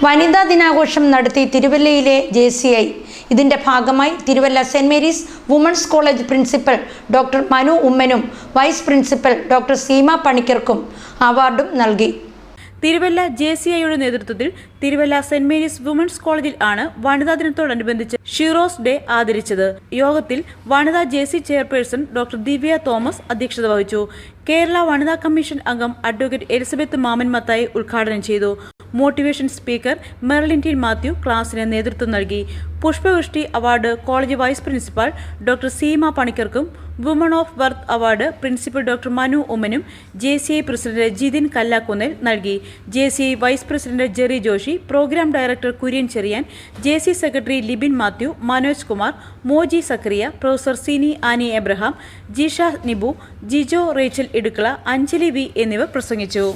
വനിതാ ദിനാഘോഷം നടത്തി തിരുവല്ലയിലെ JCI. ഇതിന്റെ ഭാഗമായി Thiruvalla Saint Mary's women's college principal doctor Manu ഉമ്മനും വൈസ് പ്രിൻസിപ്പൽ ഡോക്ടർ സീമ പണിക്കർക്കും അവാർഡും നൽകി. തിരുവല്ല JCIയുടെ നേതൃത്വത്തിൽ തിരുവല്ല സെന്റ് മേരീസ് വുമൺസ് കോളേജിൽ ആണ് വനിതാ ദിനത്തോടനുബന്ധിച്ച് ഷീറോസ് ഡേ ആദരിച്ചത്. യോഗത്തിൽ വനിതാ JC ചെയർപേഴ്സൺ ഡോക്ടർ ദിവ്യ തോമസ് അധ്യക്ഷത വഹിച്ചു. കേരള വനിതാ കമ്മീഷൻ അംഗം അഡ്വക്കേറ്റ് എലിസബത്ത് മാമൻ മത്തായി ഉദ്ഘാടനം ചെയ്തു. Motivation speaker Merlin T Mathew ക്ലാസിന് നേതൃത്വം നൽകി. പുഷ്പവൃഷ്ടി award college vice principal doctor Seema പണിക്കർക്കും woman of worth award principal doctor Manu ഉമ്മനും JCI പ്രസിഡന്റ് ജിതിൻ കല്ലാക്കുന്നേൽ നൽകി. JCI vice president Jerry Joshy, program director Kurian Cherian, JC secretary Libin Mathew, Manoj Kumar, Moji Zachariah, professor Sini Annie Abraham, Jisha Nibu, Jijo Rachel Idukkala, Anjali V എന്നിവർ പ്രസംഗിച്ചു.